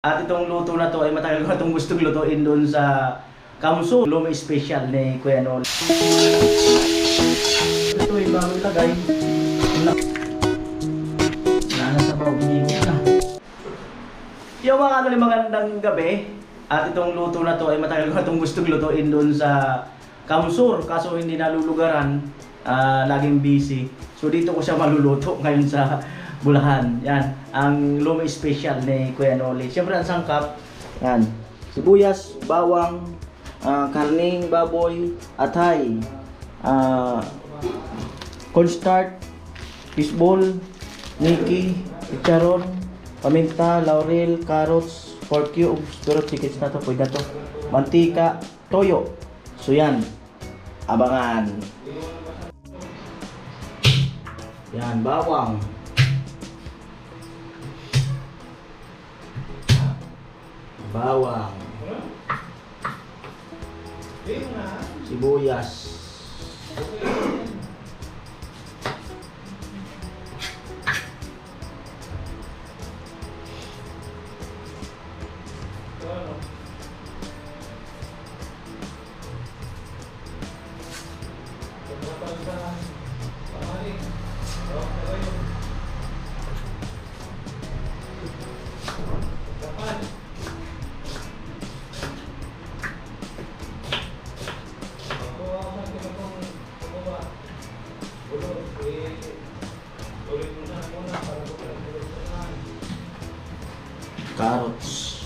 At itong luto na to ay matagal ko na itong gustong lutuin doon sa Kamso. Lumi special ni Kuya Nol. Ito ay bago ilagay. Nanasabaw, hinihigit na. Yung mga magandang gabi. At itong luto na to ay matagal ko na itong gustong lutuin doon sa Kamsur. Kaso hindi nalulugaran. Laging busy. So dito ko siya maluluto ngayon sa Bulacan. Yan, ang lumi special ni Kuya Noli. Siyempre ang sangkap, yan, sibuyas, bawang, karning baboy, atay, cornstarch, fishball, niki, chicharon, paminta, laurel, carrots, 4 cubes, pero tickets na to, pwede na to, mantika, toyo. So yan, abangan. Yan, bawang, sibuyas, carrots.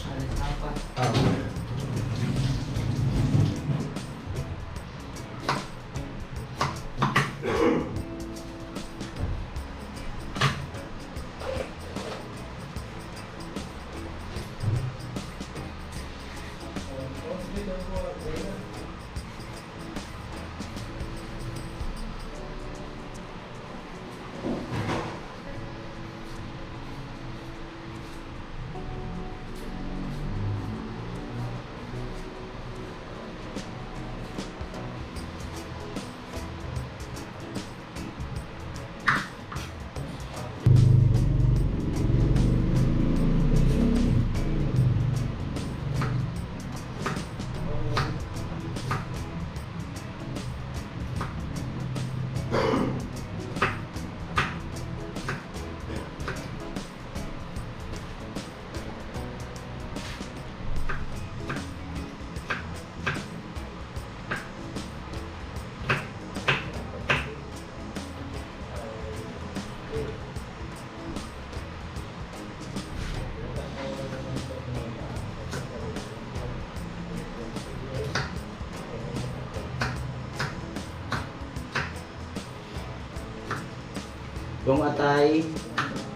Yung atay,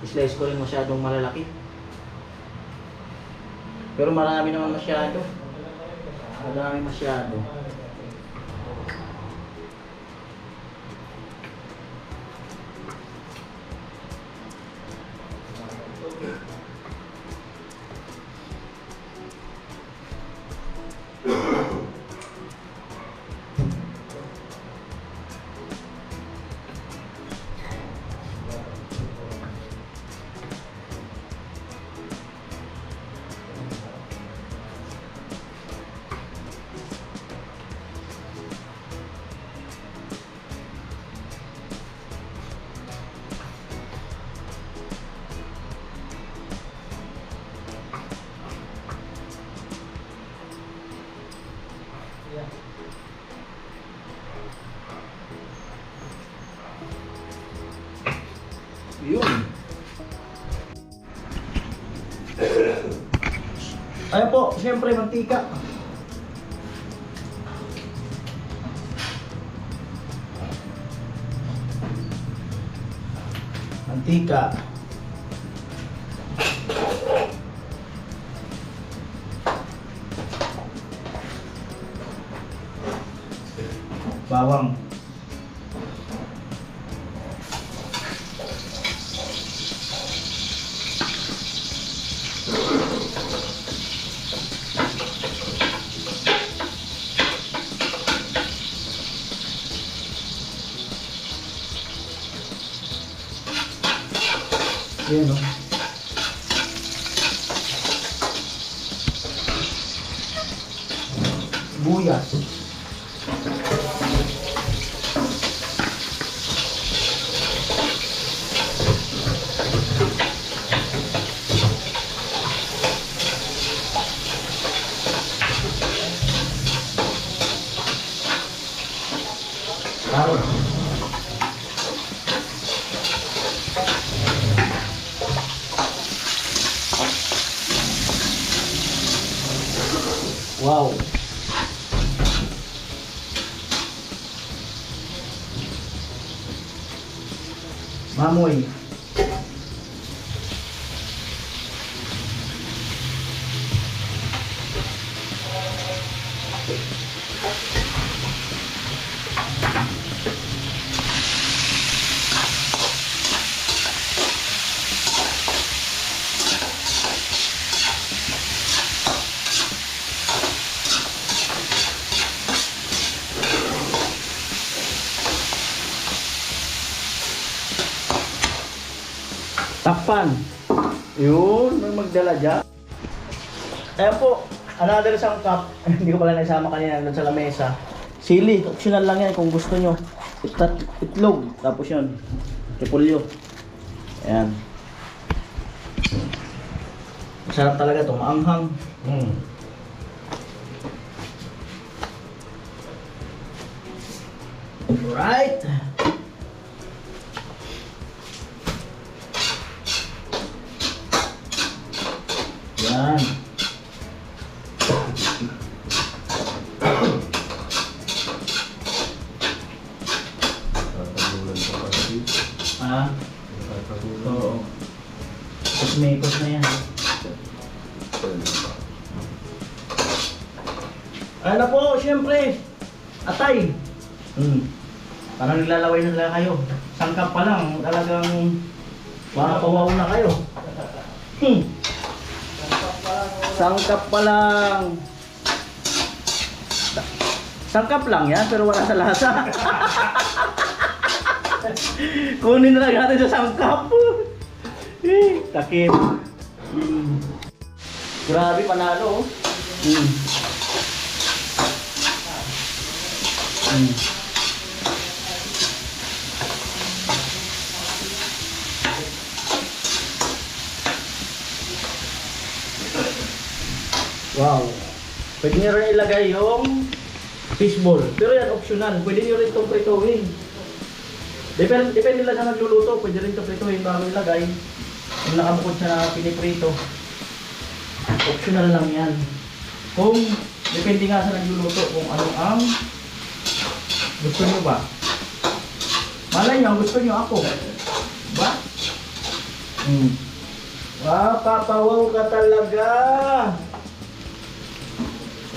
slice ko rin masyadong malalaki. Pero marami naman masyado. Marami masyado. Yun. Ayan po, siyempre mantika. Mantika. Bawang. Yan o. sibuyas. Carrot. Wow. Mamoy. Takpan. Yun, may magdala dyan. Ayan po, another isang cup. Hindi ko pala naisama kanina doon sa lamesa. Sili, optional lang yan kung gusto nyo. Itlog, tapos yun. Repolyo. Ayan. Masarap talaga ito, maanghang. Alright. Yan. Ah. Oo. Tapos may ikot na yan. Ano po, syempre. Atay. Parang nilalaway na lang kayo. Sangkap pa lang, talagang mapawaw na kayo. Sangkap pa lang. Sangkap lang yan, pero wala sa lasa. Kunin na lang natin sa sangkap. Takip. Grabe, panalo. Wow. Pwede nyo rin ilagay yung fishball. Pero yan optional. Pwede nyo rin itong prituhin. Depende lang sa nagluluto. Pwede rin itong prituhin bago ilagay. Kung nakabukod siya na piniprito. Optional lang yan. Kung depende nga sa nagluluto kung ano ang gusto nyo ba. Malay nyo, gusto nyo ako. Ba? Papawaw ka talaga.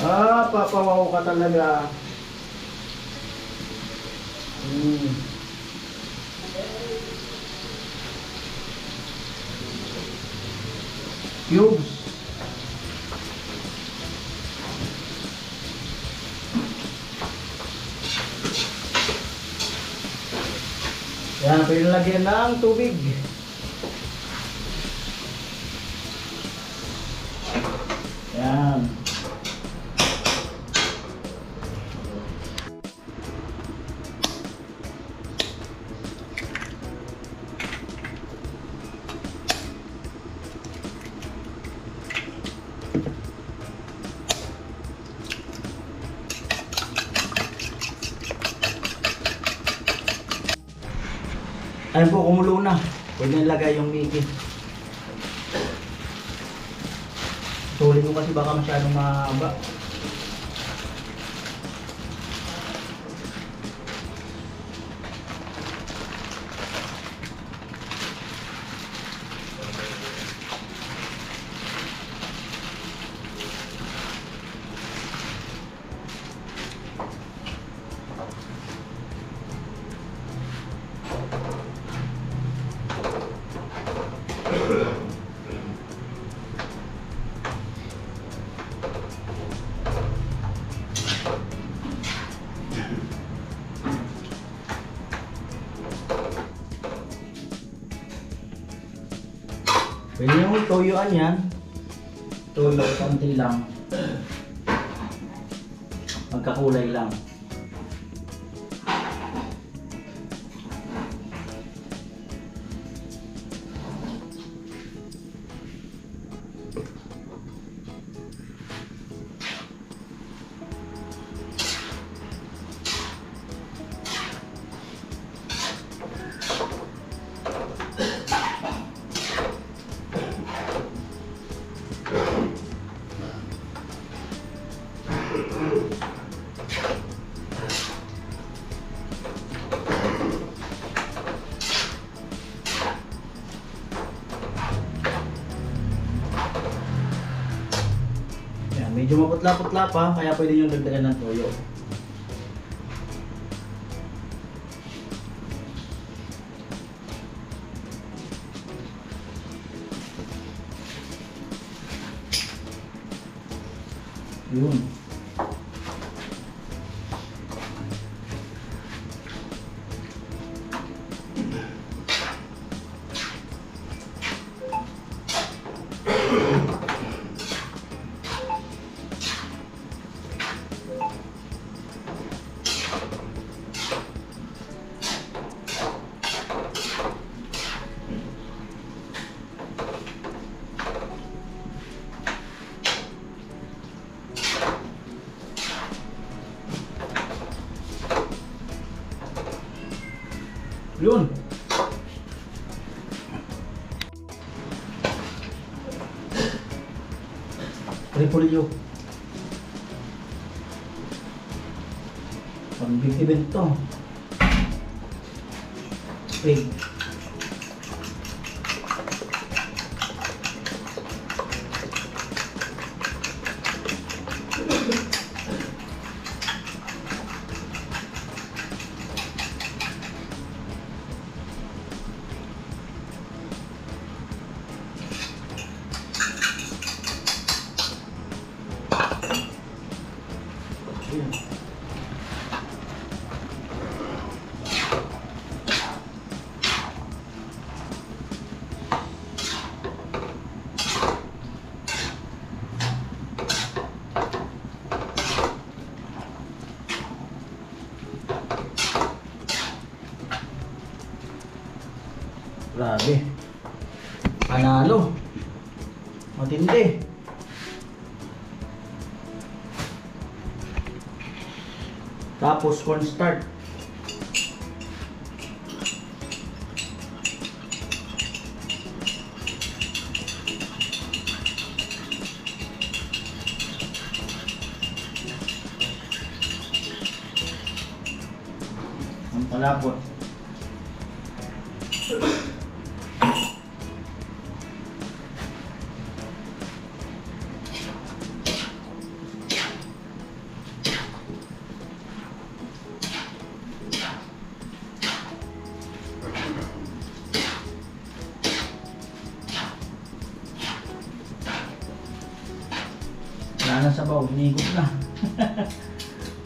Papawaw ka talaga. Cubes. Yan, pwede lagyan ng tubig. Yan. Ayun po, kumulo na. Pwede nilagay yung Mickey. Tulin ko kasi baka masyadong mahaba. Pwede yung tuyuan yan. Tuyo, konti lang. Magkakulay lang. Yan, medyo maputla-putla pa, kaya pwede nyo dagdagan ng toyo. Yun. Yun. Repolyo. Pang-bibig to. Pig. Grabe. Panalo. Matindi. Tapos cornstarch. Ang palapot. Wala na sabaw, hinigop na.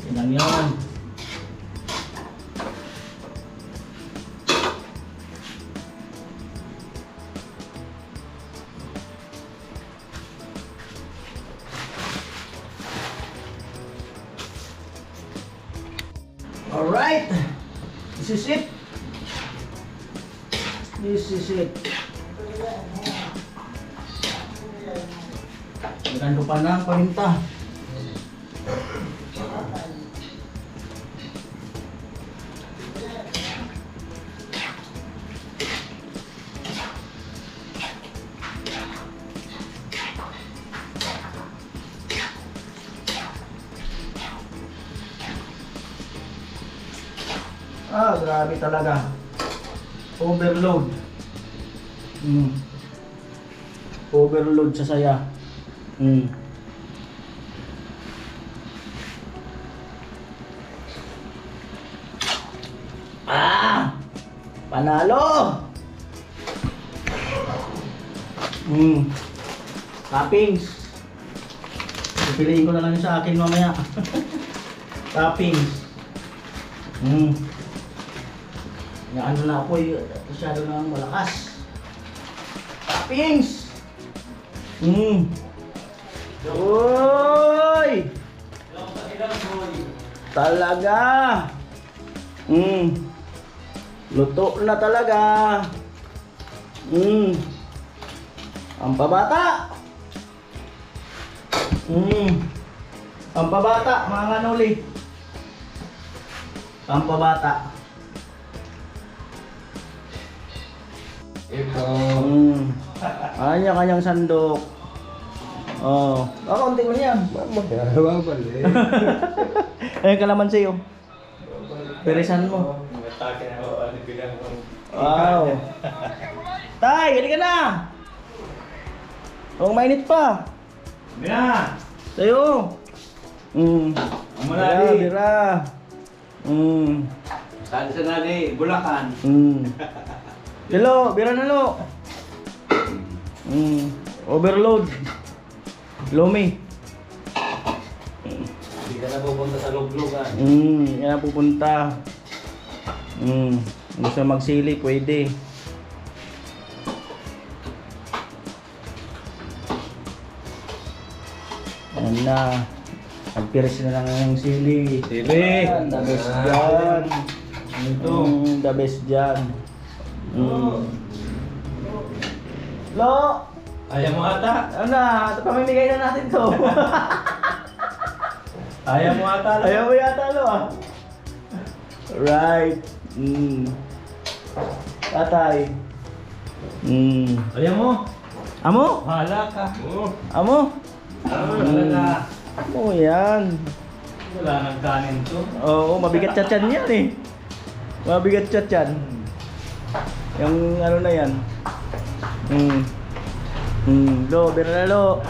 Yan lang yun. Alright, this is it. This is it. Maganda pa na ang paminta. Ah, grabe talaga. Overload. Overload sa saya. Ah! Panalo! Toppings. Pipiliin ko na lang yung sa akin mamaya. Toppings. Ano na ako masyado na malakas. Toppings! Oy! talaga. Luto na talaga. Ang pabata. Ang pabata, mga kanuli. Ang pabata. Ito. Kanya-kanyang sandok. Oh, kaunti mo yan. Babal eh. Ayun kalamansi oh. Perisan mo. Wow. Tay, halika na. Huwag mainit pa. Bira! Tayo. Malali. Bira. Saan sa nali? Bulacan. Hello, bira na lo. Overload. Lomi. Hindi ka na pupunta sa luglugan. Yan na pupunta. Gusto magsili, pwede. Yan na. Nagpiris na lang ng sili. Sili. Yan, the best dyan. Ito. The best dyan. Lo! Ayaw mo ata. Ano na? Pamimigay na natin to. Ayaw mo ata. Ayaw mo yata lo ah. Right. Tatay. Ayaw mo. Amo? Bahala ka. Amo? Talaga. Amo yan. Wala nang kanin to. Oo, mabigat chat-chan yan eh. Mabigat chat-chan. Yung ano na yan. Lo, bira na lo.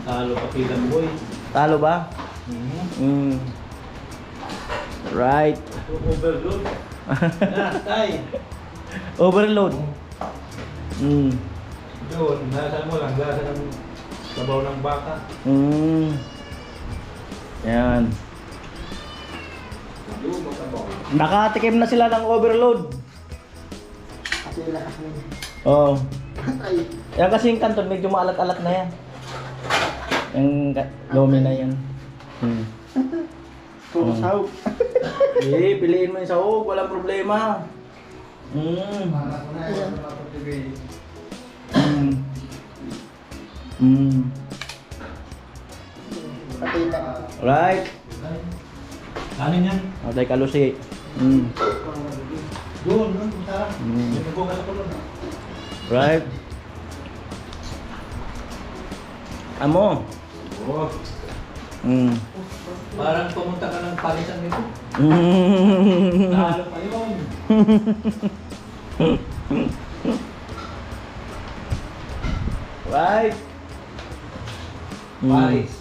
Talo pa pilang boy. Talo ba? Right. Overload. Tay. Overload. Yun, nasa mo lang. Gasa ng sabaw ng baka. Yan. Nakatikim na sila ng overload. Oo. Yan kasi yung kanton, medyo maalat-alat na yan. Yung lomi na yan. Puro sahog. Piliin mo yung sahog, walang problema. Right. Kanin yan. Atay kalusi. Doon, sarap. May nabukas ako doon. Right. Amo. Oo. Parang pumunta ka ng palitan nito. Nahalo pa yun. Right. Paris.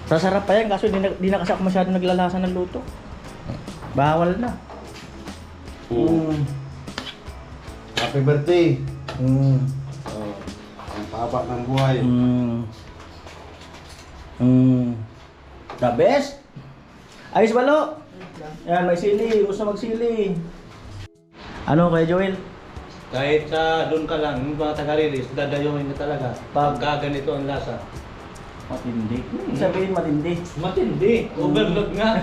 Sasarap pa yan kaso di na kasi ako masyado naglalasa ng luto. Bawal na. Happy birthday. Mm. Ang papa ng buhay. The best. Ayos balo. Yan, may sili. Gusto magsili. Ano kaya Joel? Kahit sa doon ka lang, yung mga taga-release, dadayuhin na talaga. Pagka ganito ang lasa. Matindi. Sabihin matindi. Matindi. Overload nga.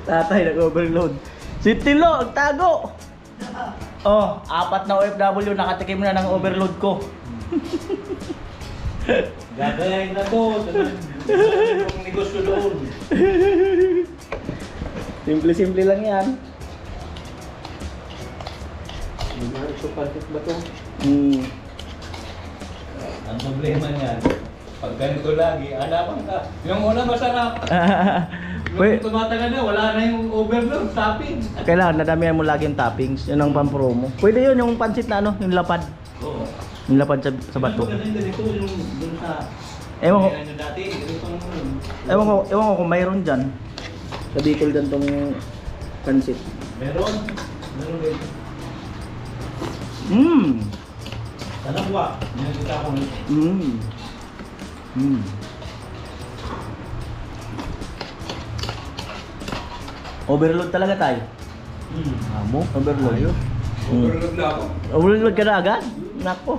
Tatay nag-overload. Si Tilo, tago. Oh, 4 na OFW nakatikim na ng overload ko. Gagayain na to. Yung negosyo doon. Simple-simple lang yan. Supatit ba to? Ang problema niyan, pag ganito lagi, hanapan ka. Yung una masarap. Yung tumatagal na, wala na yung overload, toppings. Kailangan nadamihan mo lagi yung toppings. Yun ang pang-promo. Pwede yun, yung pansit na ano, yung lapad. Oo. Yung lapad sa bato. Ganito yung dun sa... Ewan ko, Kaya nyo dati, ganito ewan ko kung mayroon dyan. Sa Bicol dyan tong pansit. Meron. Meron din. Sana buwa. Nakita ko. Overload talaga tayo. Amo, overload. Overload na ako. Overload ka na agad? Nako.